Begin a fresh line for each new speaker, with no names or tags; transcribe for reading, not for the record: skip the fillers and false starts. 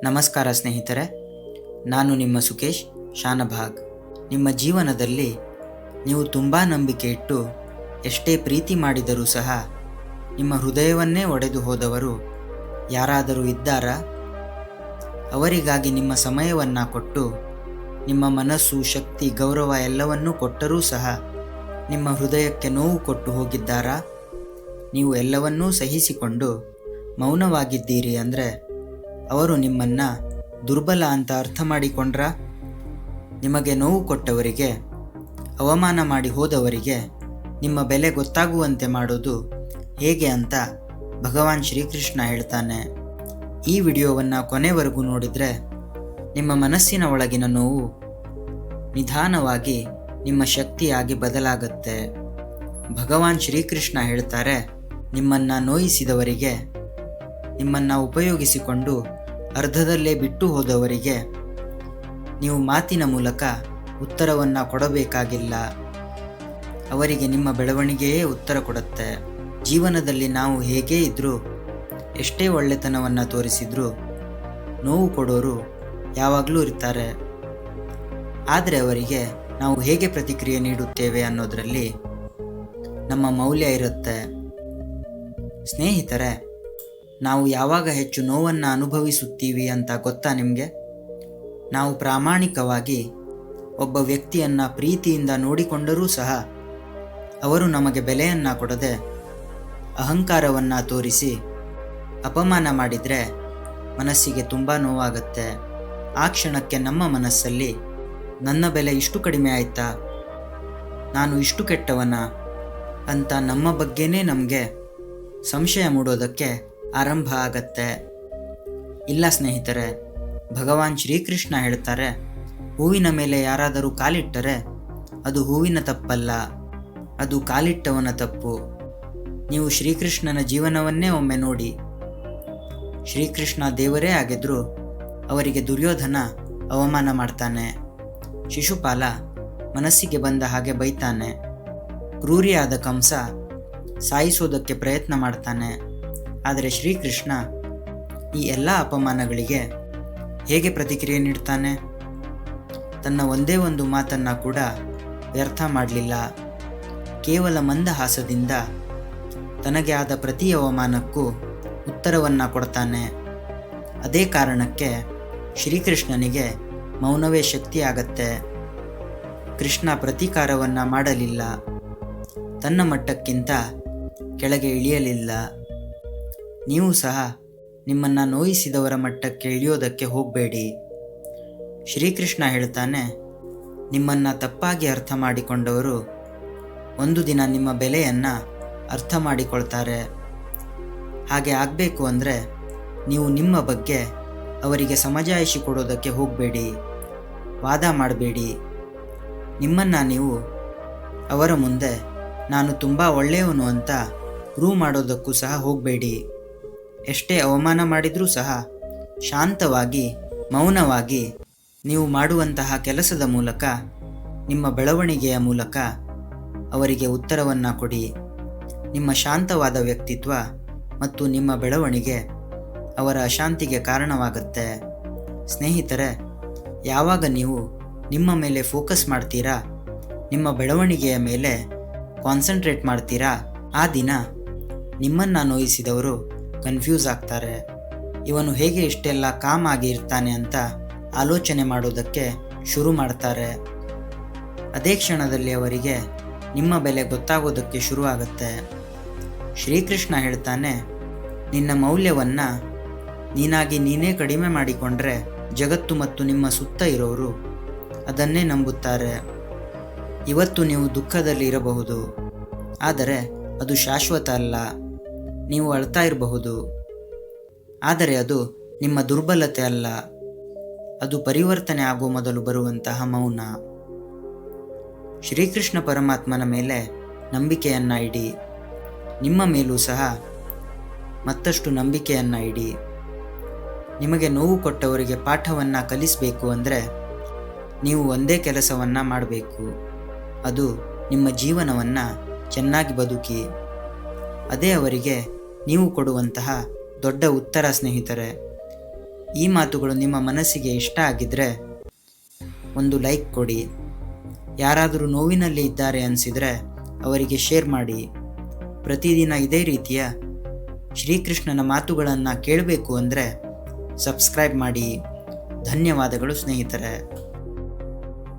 ನಮಸ್ಕಾರ ಸ್ನೇಹಿತರೆ, ನಾನು ನಿಮ್ಮ ಸುಕೇಶ್ ಶಾನಭಾಗ್. ನಿಮ್ಮ ಜೀವನದಲ್ಲಿ ನೀವು ತುಂಬ ನಂಬಿಕೆ ಇಟ್ಟು ಎಷ್ಟೇ ಪ್ರೀತಿ ಮಾಡಿದರೂ ಸಹ ನಿಮ್ಮ ಹೃದಯವನ್ನೇ ಒಡೆದು ಹೋದವರು ಯಾರಾದರೂ ಇದ್ದಾರಾ? ಅವರಿಗಾಗಿ ನಿಮ್ಮ ಸಮಯವನ್ನು ಕೊಟ್ಟು ನಿಮ್ಮ ಮನಸ್ಸು, ಶಕ್ತಿ, ಗೌರವ ಎಲ್ಲವನ್ನೂ ಕೊಟ್ಟರೂ ಸಹ ನಿಮ್ಮ ಹೃದಯಕ್ಕೆ ನೋವು ಕೊಟ್ಟು ಹೋಗಿದ್ದಾರಾ? ನೀವು ಎಲ್ಲವನ್ನೂ ಸಹಿಸಿಕೊಂಡು ಮೌನವಾಗಿದ್ದೀರಿ ಅಂದರೆ ಅವರು ನಿಮ್ಮನ್ನು ದುರ್ಬಲ ಅಂತ ಅರ್ಥ ಮಾಡಿಕೊಂಡ್ರ? ನಿಮಗೆ ನೋವು ಕೊಟ್ಟವರಿಗೆ, ಅವಮಾನ ಮಾಡಿ ಹೋದವರಿಗೆ ನಿಮ್ಮ ಬೆಲೆ ಗೊತ್ತಾಗುವಂತೆ ಮಾಡೋದು ಹೇಗೆ ಅಂತ ಭಗವಾನ್ ಶ್ರೀಕೃಷ್ಣ ಹೇಳ್ತಾನೆ. ಈ ವಿಡಿಯೋವನ್ನು ಕೊನೆವರೆಗೂ ನೋಡಿದರೆ ನಿಮ್ಮ ಮನಸ್ಸಿನ ಒಳಗಿನ ನೋವು ನಿಧಾನವಾಗಿ ನಿಮ್ಮ ಶಕ್ತಿಯಾಗಿ ಬದಲಾಗುತ್ತೆ. ಭಗವಾನ್ ಶ್ರೀಕೃಷ್ಣ ಹೇಳ್ತಾರೆ, ನಿಮ್ಮನ್ನು ನೋಯಿಸಿದವರಿಗೆ, ನಿಮ್ಮನ್ನು ಉಪಯೋಗಿಸಿಕೊಂಡು ಅರ್ಧದಲ್ಲೇ ಬಿಟ್ಟು ಹೋದವರಿಗೆ ನೀವು ಮಾತಿನ ಮೂಲಕ ಉತ್ತರವನ್ನು ಕೊಡಬೇಕಾಗಿಲ್ಲ. ಅವರಿಗೆ ನಿಮ್ಮ ಬೆಳವಣಿಗೆಯೇ ಉತ್ತರ ಕೊಡುತ್ತೆ. ಜೀವನದಲ್ಲಿ ನಾವು ಹೇಗೇ ಇದ್ದರೂ, ಎಷ್ಟೇ ಒಳ್ಳೆತನವನ್ನು ತೋರಿಸಿದ್ರೂ ನೋವು ಕೊಡೋರು ಯಾವಾಗಲೂ ಇರ್ತಾರೆ. ಆದರೆ ಅವರಿಗೆ ನಾವು ಹೇಗೆ ಪ್ರತಿಕ್ರಿಯೆ ನೀಡುತ್ತೇವೆ ಅನ್ನೋದರಲ್ಲಿ ನಮ್ಮ ಮೌಲ್ಯ ಇರುತ್ತೆ. ಸ್ನೇಹಿತರೆ, ನಾವು ಯಾವಾಗ ಹೆಚ್ಚು ನೋವನ್ನು ಅನುಭವಿಸುತ್ತೀವಿ ಅಂತ ಗೊತ್ತಾ ನಿಮಗೆ? ನಾವು ಪ್ರಾಮಾಣಿಕವಾಗಿ ಒಬ್ಬ ವ್ಯಕ್ತಿಯನ್ನು ಪ್ರೀತಿಯಿಂದ ನೋಡಿಕೊಂಡರೂ ಸಹ ಅವರು ನಮಗೆ ಬೆಲೆಯನ್ನು ಕೊಡದೆ ಅಹಂಕಾರವನ್ನು ತೋರಿಸಿ ಅಪಮಾನ ಮಾಡಿದರೆ ಮನಸ್ಸಿಗೆ ತುಂಬ ನೋವಾಗುತ್ತೆ. ಆ ಕ್ಷಣಕ್ಕೆ ನಮ್ಮ ಮನಸ್ಸಲ್ಲಿ ನನ್ನ ಬೆಲೆ ಇಷ್ಟು ಕಡಿಮೆ ಆಯಿತಾ, ನಾನು ಇಷ್ಟು ಕೆಟ್ಟವನ ಅಂತ ನಮ್ಮ ಬಗ್ಗೆನೇ ನಮಗೆ ಸಂಶಯ ಮೂಡೋದಕ್ಕೆ ಆರಂಭ ಆಗತ್ತೆ. ಇಲ್ಲ ಸ್ನೇಹಿತರೆ, ಭಗವಾನ್ ಶ್ರೀಕೃಷ್ಣ ಹೇಳ್ತಾರೆ, ಹೂವಿನ ಮೇಲೆ ಯಾರಾದರೂ ಕಾಲಿಟ್ಟರೆ ಅದು ಹೂವಿನ ತಪ್ಪಲ್ಲ, ಅದು ಕಾಲಿಟ್ಟವನ ತಪ್ಪು. ನೀವು ಶ್ರೀಕೃಷ್ಣನ ಜೀವನವನ್ನೇ ಒಮ್ಮೆ ನೋಡಿ. ಶ್ರೀಕೃಷ್ಣ ದೇವರೇ ಆಗಿದ್ರೂ ಅವರಿಗೆ ದುರ್ಯೋಧನ ಅವಮಾನ ಮಾಡ್ತಾನೆ. ಶಿಶುಪಾಲ ಮನಸ್ಸಿಗೆ ಬಂದ ಹಾಗೆ ಬೈತಾನೆ. ಕ್ರೂರಿಯಾದ ಕಂಸ ಸಾಯಿಸೋದಕ್ಕೆ ಪ್ರಯತ್ನ ಮಾಡ್ತಾನೆ. ಆದರೆ ಶ್ರೀಕೃಷ್ಣ ಈ ಎಲ್ಲ ಅಪಮಾನಗಳಿಗೆ ಹೇಗೆ ಪ್ರತಿಕ್ರಿಯೆ ನೀಡ್ತಾನೆ? ತನ್ನ ಒಂದೇ ಒಂದು ಮಾತನ್ನು ಕೂಡ ವ್ಯರ್ಥ ಮಾಡಲಿಲ್ಲ. ಕೇವಲ ಮಂದಹಾಸದಿಂದ ತನಗೆ ಆದ ಪ್ರತಿ ಅವಮಾನಕ್ಕೂ ಉತ್ತರವನ್ನು ಕೊಡ್ತಾನೆ. ಅದೇ ಕಾರಣಕ್ಕೆ ಶ್ರೀಕೃಷ್ಣನಿಗೆ ಮೌನವೇ ಶಕ್ತಿ ಆಗತ್ತೆ. ಕೃಷ್ಣ ಪ್ರತೀಕಾರವನ್ನು ಮಾಡಲಿಲ್ಲ, ತನ್ನ ಮಟ್ಟಕ್ಕಿಂತ ಕೆಳಗೆ ಇಳಿಯಲಿಲ್ಲ. ನೀವು ಸಹ ನಿಮ್ಮನ್ನು ನೋಯಿಸಿದವರ ಮಟ್ಟಕ್ಕೆ ಇಳಿಯೋದಕ್ಕೆ ಹೋಗಬೇಡಿ. ಶ್ರೀಕೃಷ್ಣ ಹೇಳ್ತಾನೆ, ನಿಮ್ಮನ್ನು ತಪ್ಪಾಗಿ ಅರ್ಥ ಮಾಡಿಕೊಂಡವರು ಒಂದು ದಿನ ನಿಮ್ಮ ಬೆಲೆಯನ್ನು ಅರ್ಥ ಮಾಡಿಕೊಳ್ತಾರೆ. ಹಾಗೆ ಆಗಬೇಕು ಅಂದರೆ ನೀವು ನಿಮ್ಮ ಬಗ್ಗೆ ಅವರಿಗೆ ಸಮಜಾಯಿಷಿ ಕೊಡೋದಕ್ಕೆ ಹೋಗಬೇಡಿ, ವಾದ ಮಾಡಬೇಡಿ. ನಿಮ್ಮನ್ನು ನೀವು ಅವರ ಮುಂದೆ ನಾನು ತುಂಬ ಒಳ್ಳೆಯವನು ಅಂತ ಪ್ರೂವ್ ಮಾಡೋದಕ್ಕೂ ಸಹ ಹೋಗಬೇಡಿ. ಎಷ್ಟೇ ಅವಮಾನ ಮಾಡಿದರೂ ಸಹ ಶಾಂತವಾಗಿ, ಮೌನವಾಗಿ ನೀವು ಮಾಡುವಂತಹ ಕೆಲಸದ ಮೂಲಕ, ನಿಮ್ಮ ಬೆಳವಣಿಗೆಯ ಮೂಲಕ ಅವರಿಗೆ ಉತ್ತರವನ್ನು ಕೊಡಿ. ನಿಮ್ಮ ಶಾಂತವಾದ ವ್ಯಕ್ತಿತ್ವ ಮತ್ತು ನಿಮ್ಮ ಬೆಳವಣಿಗೆ ಅವರ ಅಶಾಂತಿಗೆ ಕಾರಣವಾಗುತ್ತೆ. ಸ್ನೇಹಿತರೆ, ಯಾವಾಗ ನೀವು ನಿಮ್ಮ ಮೇಲೆ ಫೋಕಸ್ ಮಾಡ್ತೀರಾ, ನಿಮ್ಮ ಬೆಳವಣಿಗೆಯ ಮೇಲೆ ಕಾನ್ಸಂಟ್ರೇಟ್ ಮಾಡ್ತೀರಾ, ಆ ದಿನ ನಿಮ್ಮನ್ನು ನೋಯಿಸಿದವರು ಕನ್ಫ್ಯೂಸ್ ಆಗ್ತಾರೆ. ಇವನು ಹೇಗೆ ಇಷ್ಟೆಲ್ಲ ಕಾಮ್ ಆಗಿ ಇರ್ತಾನೆ ಅಂತ ಆಲೋಚನೆ ಮಾಡೋದಕ್ಕೆ ಶುರು ಮಾಡ್ತಾರೆ. ಅದೇ ಕ್ಷಣದಲ್ಲಿ ಅವರಿಗೆ ನಿಮ್ಮ ಬೆಲೆ ಗೊತ್ತಾಗೋದಕ್ಕೆ ಶುರು ಆಗುತ್ತೆ. ಶ್ರೀಕೃಷ್ಣ ಹೇಳ್ತಾನೆ, ನಿನ್ನ ಮೌಲ್ಯವನ್ನು ನೀನಾಗಿ ನೀನೇ ಕಡಿಮೆ ಮಾಡಿಕೊಂಡ್ರೆ ಜಗತ್ತು ಮತ್ತು ನಿಮ್ಮ ಸುತ್ತ ಇರೋರು ಅದನ್ನೇ ನಂಬುತ್ತಾರೆ. ಇವತ್ತು ನೀವು ದುಃಖದಲ್ಲಿ ಇರಬಹುದು, ಆದರೆ ಅದು ಶಾಶ್ವತ ಅಲ್ಲ. ನೀವು ಅಳ್ತಾ ಇರಬಹುದು, ಆದರೆ ಅದು ನಿಮ್ಮ ದುರ್ಬಲತೆ ಅಲ್ಲ. ಅದು ಪರಿವರ್ತನೆ ಆಗೋ ಮೊದಲು ಬರುವಂತಹ ಮೌನ. ಶ್ರೀಕೃಷ್ಣ ಪರಮಾತ್ಮನ ಮೇಲೆ ನಂಬಿಕೆಯನ್ನು ಇಡಿ. ನಿಮ್ಮ ಮೇಲೂ ಸಹ ಮತ್ತಷ್ಟು ನಂಬಿಕೆಯನ್ನು ಇಡಿ. ನಿಮಗೆ ನೋವು ಕೊಟ್ಟವರಿಗೆ ಪಾಠವನ್ನು ಕಲಿಸಬೇಕು ಅಂದರೆ ನೀವು ಒಂದೇ ಕೆಲಸವನ್ನು ಮಾಡಬೇಕು, ಅದು ನಿಮ್ಮ ಜೀವನವನ್ನು ಚೆನ್ನಾಗಿ ಬದುಕಿ. ಅದೇ ಅವರಿಗೆ ನೀವು ಕೊಡುವಂತಹ ದೊಡ್ಡ ಉತ್ತರ ಸ್ನೇಹಿತರೆ. ಈ ಮಾತುಗಳು ನಿಮ್ಮ ಮನಸ್ಸಿಗೆ ಇಷ್ಟ ಆಗಿದ್ರೆ ಒಂದು ಲೈಕ್ ಕೊಡಿ. ಯಾರಾದರೂ ನೋವಿನಲ್ಲಿ ಇದ್ದಾರೆ ಅನಿಸಿದರೆ ಅವರಿಗೆ ಶೇರ್ ಮಾಡಿ. ಪ್ರತಿದಿನ ಇದೇ ರೀತಿಯ ಶ್ರೀಕೃಷ್ಣನ ಮಾತುಗಳನ್ನು ಕೇಳಬೇಕು ಅಂದರೆ ಸಬ್ಸ್ಕ್ರೈಬ್ ಮಾಡಿ. ಧನ್ಯವಾದಗಳು ಸ್ನೇಹಿತರೆ.